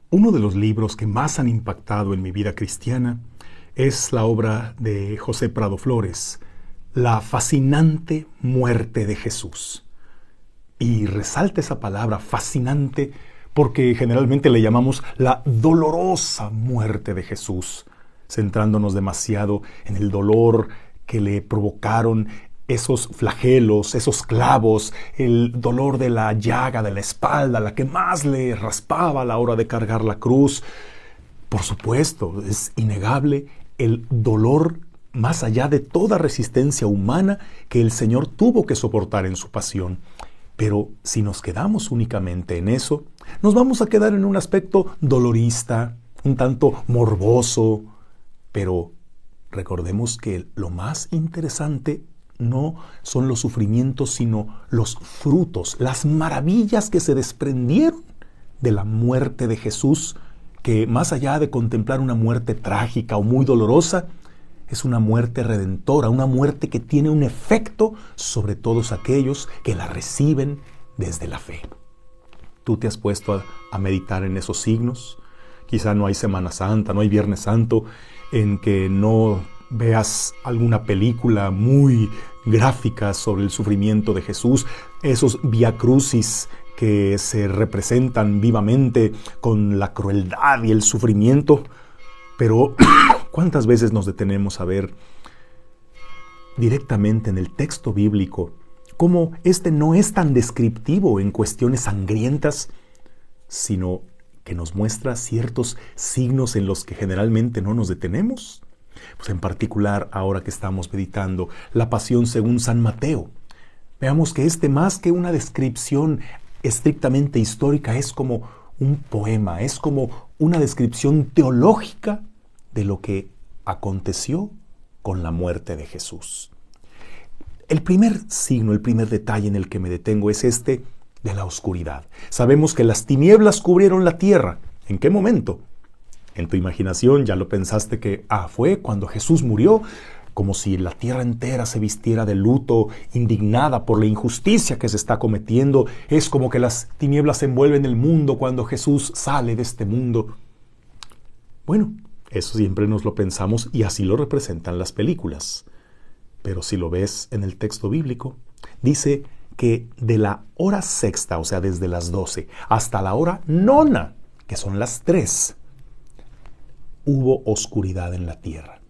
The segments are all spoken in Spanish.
Uno de los libros que más han impactado en mi vida cristiana es la obra de José Prado Flores, La fascinante muerte de Jesús. Y resalta esa palabra fascinante porque generalmente le llamamos la dolorosa muerte de Jesús, centrándonos demasiado en el dolor que le provocaron esos flagelos, esos clavos, el dolor de la llaga de la espalda, la que más le raspaba a la hora de cargar la cruz. Por supuesto, es innegable el dolor más allá de toda resistencia humana que el Señor tuvo que soportar en su pasión. Pero si nos quedamos únicamente en eso, nos vamos a quedar en un aspecto dolorista, un tanto morboso. Pero recordemos que lo más interesante no son los sufrimientos, sino los frutos, las maravillas que se desprendieron de la muerte de Jesús, que más allá de contemplar una muerte trágica o muy dolorosa, es una muerte redentora, una muerte que tiene un efecto sobre todos aquellos que la reciben desde la fe. ¿Tú te has puesto a meditar en esos signos? Quizá no hay Semana Santa, no hay Viernes Santo en que no veas alguna película muy gráfica sobre el sufrimiento de Jesús, esos Vía Crucis que se representan vivamente con la crueldad y el sufrimiento. Pero ¿cuántas veces nos detenemos a ver directamente en el texto bíblico cómo este no es tan descriptivo en cuestiones sangrientas, sino que nos muestra ciertos signos en los que generalmente no nos detenemos? Pues en particular, ahora que estamos meditando la Pasión según San Mateo, veamos que más que una descripción estrictamente histórica, es como un poema, es como una descripción teológica de lo que aconteció con la muerte de Jesús. El primer signo, el primer detalle en el que me detengo es este de la oscuridad. Sabemos que las tinieblas cubrieron la tierra. ¿En qué momento? En tu imaginación ya lo pensaste que fue cuando Jesús murió, como si la tierra entera se vistiera de luto, indignada por la injusticia que se está cometiendo. Es como que las tinieblas envuelven el mundo cuando Jesús sale de este mundo. Bueno, eso siempre nos lo pensamos y así lo representan las películas. Pero si lo ves en el texto bíblico, dice que de la hora sexta, o sea, desde las 12, hasta la hora nona, que son las 3, hubo oscuridad en la tierra.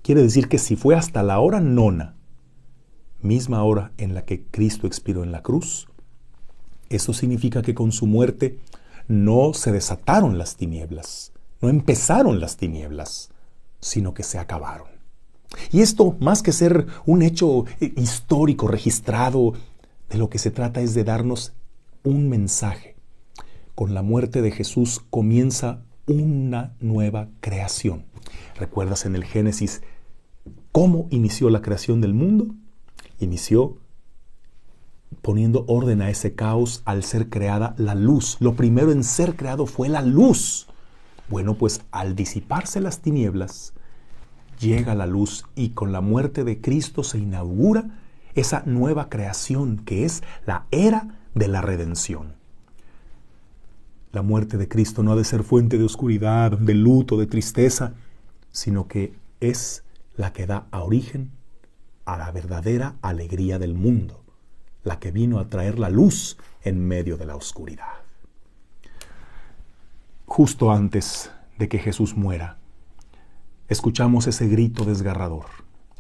Quiere decir que si fue hasta la hora nona, misma hora en la que Cristo expiró en la cruz, eso significa que con su muerte no se desataron las tinieblas, no empezaron las tinieblas, sino que se acabaron. Y esto, más que ser un hecho histórico registrado, de lo que se trata es de darnos un mensaje. Con la muerte de Jesús comienza una nueva creación. ¿Recuerdas en el Génesis cómo inició la creación del mundo? Inició poniendo orden a ese caos al ser creada la luz. Lo primero en ser creado fue la luz. Bueno, pues al disiparse las tinieblas, llega la luz y con la muerte de Cristo se inaugura esa nueva creación que es la era de la redención. La muerte de Cristo no ha de ser fuente de oscuridad, de luto, de tristeza, sino que es la que da origen a la verdadera alegría del mundo, la que vino a traer la luz en medio de la oscuridad. Justo antes de que Jesús muera, escuchamos ese grito desgarrador,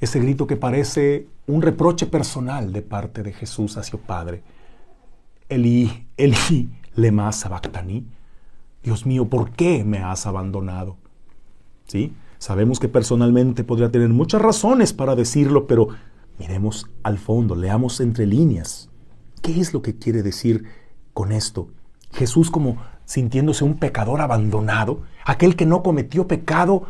ese grito que parece un reproche personal de parte de Jesús hacia el Padre. Elí, Elí, lema sabactani. Dios mío, ¿por qué me has abandonado? ¿Sí? Sabemos que personalmente podría tener muchas razones para decirlo, pero miremos al fondo, leamos entre líneas. ¿Qué es lo que quiere decir con esto? Jesús como sintiéndose un pecador abandonado, aquel que no cometió pecado,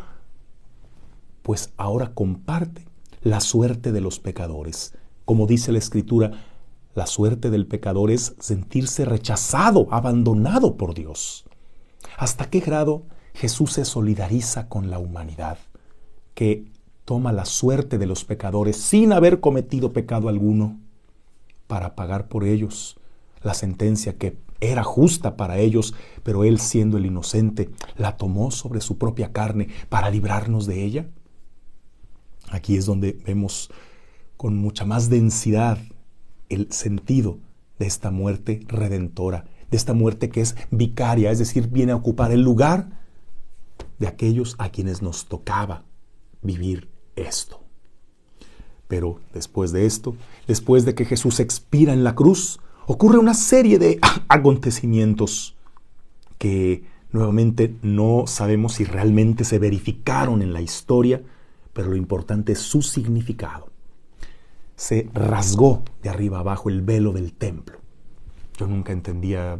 pues ahora comparte la suerte de los pecadores. Como dice la Escritura, la suerte del pecador es sentirse rechazado, abandonado por Dios. ¿Hasta qué grado Jesús se solidariza con la humanidad, que toma la suerte de los pecadores sin haber cometido pecado alguno, para pagar por ellos la sentencia que era justa para ellos, pero Él, siendo el inocente, la tomó sobre su propia carne para librarnos de ella. Aquí es donde vemos con mucha más densidad el sentido de esta muerte redentora, de esta muerte que es vicaria, es decir, viene a ocupar el lugar de aquellos a quienes nos tocaba vivir esto. Pero después de esto, después de que Jesús expira en la cruz, ocurre una serie de acontecimientos que nuevamente no sabemos si realmente se verificaron en la historia, pero lo importante es su significado. Se rasgó de arriba abajo el velo del templo. Yo nunca entendía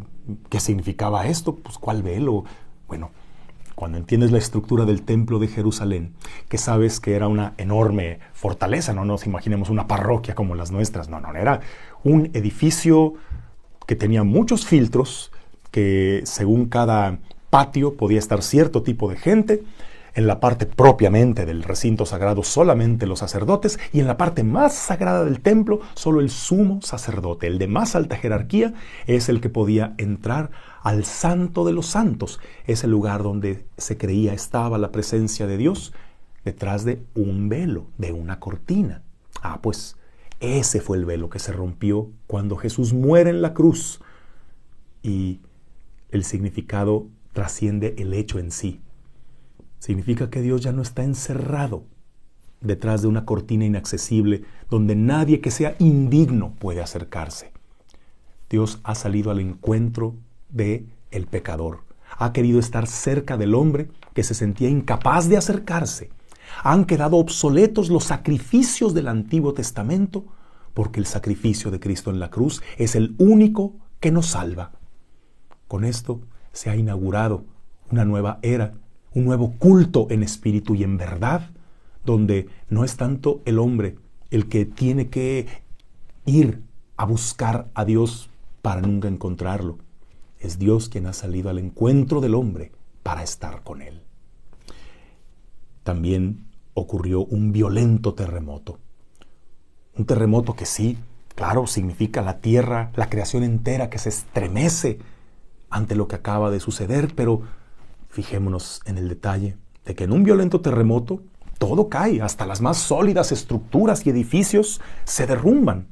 qué significaba esto. Pues, ¿cuál velo? Bueno, cuando entiendes la estructura del templo de Jerusalén, que sabes que era una enorme fortaleza, no nos imaginemos una parroquia como las nuestras, no, era un edificio que tenía muchos filtros, que según cada patio podía estar cierto tipo de gente. En la parte propiamente del recinto sagrado solamente los sacerdotes, y en la parte más sagrada del templo solo el sumo sacerdote, el de más alta jerarquía, es el que podía entrar al Santo de los Santos, ese lugar donde se creía estaba la presencia de Dios, detrás de un velo, de una cortina. Pues ese fue el velo que se rompió cuando Jesús muere en la cruz, y el significado trasciende el hecho en sí. Significa que Dios ya no está encerrado detrás de una cortina inaccesible donde nadie que sea indigno puede acercarse. Dios ha salido al encuentro del pecador. Ha querido estar cerca del hombre que se sentía incapaz de acercarse. Han quedado obsoletos los sacrificios del Antiguo Testamento, porque el sacrificio de Cristo en la cruz es el único que nos salva. Con esto se ha inaugurado una nueva era, un nuevo culto en espíritu y en verdad, donde no es tanto el hombre el que tiene que ir a buscar a Dios para nunca encontrarlo. Es Dios quien ha salido al encuentro del hombre para estar con él. También ocurrió un violento terremoto. Un terremoto que sí, claro, significa la tierra, la creación entera que se estremece ante lo que acaba de suceder, pero fijémonos en el detalle de que en un violento terremoto todo cae, hasta las más sólidas estructuras y edificios se derrumban.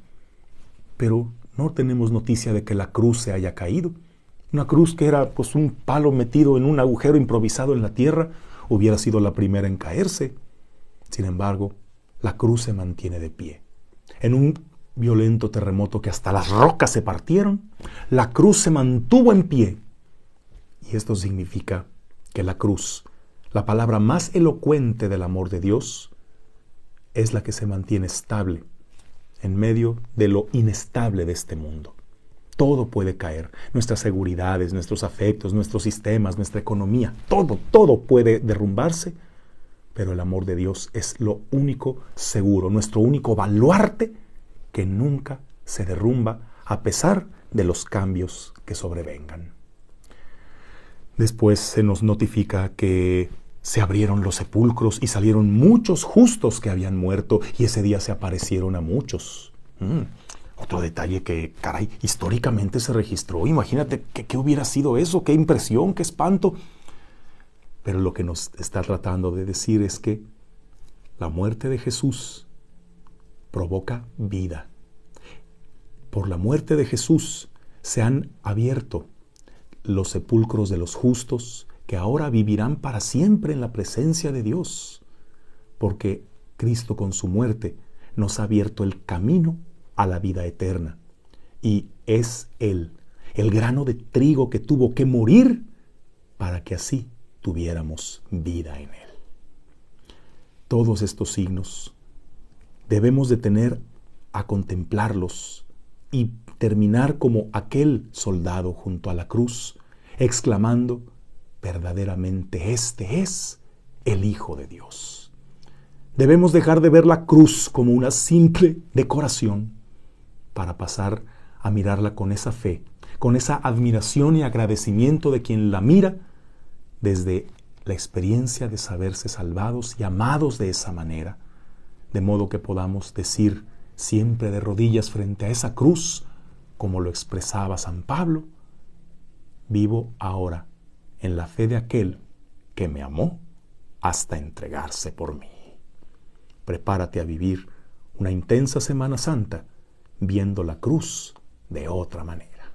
Pero no tenemos noticia de que la cruz se haya caído. Una cruz que era pues un palo metido en un agujero improvisado en la tierra, hubiera sido la primera en caerse. Sin embargo, la cruz se mantiene de pie. En un violento terremoto que hasta las rocas se partieron, la cruz se mantuvo en pie. Y esto significa que la cruz, la palabra más elocuente del amor de Dios, es la que se mantiene estable en medio de lo inestable de este mundo. Todo puede caer, nuestras seguridades, nuestros afectos, nuestros sistemas, nuestra economía, todo puede derrumbarse, pero el amor de Dios es lo único seguro, nuestro único baluarte que nunca se derrumba a pesar de los cambios que sobrevengan. Después se nos notifica que se abrieron los sepulcros y salieron muchos justos que habían muerto, y ese día se aparecieron a muchos. Otro detalle que, caray, históricamente se registró. Imagínate qué hubiera sido eso, qué impresión, qué espanto. Pero lo que nos está tratando de decir es que la muerte de Jesús provoca vida. Por la muerte de Jesús se han abierto los sepulcros de los justos, que ahora vivirán para siempre en la presencia de Dios, porque Cristo con su muerte nos ha abierto el camino a la vida eterna, y es Él, el grano de trigo que tuvo que morir para que así tuviéramos vida en Él. Todos estos signos debemos detener a contemplarlos y terminar como aquel soldado junto a la cruz, exclamando: verdaderamente este es el Hijo de Dios. Debemos dejar de ver la cruz como una simple decoración para pasar a mirarla con esa fe, con esa admiración y agradecimiento de quien la mira desde la experiencia de saberse salvados y amados de esa manera, de modo que podamos decir siempre de rodillas frente a esa cruz, como lo expresaba San Pablo: vivo ahora en la fe de aquel que me amó hasta entregarse por mí. Prepárate a vivir una intensa Semana Santa viendo la cruz de otra manera.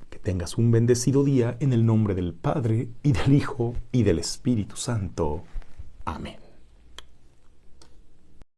Que tengas un bendecido día en el nombre del Padre, y del Hijo, y del Espíritu Santo. Amén.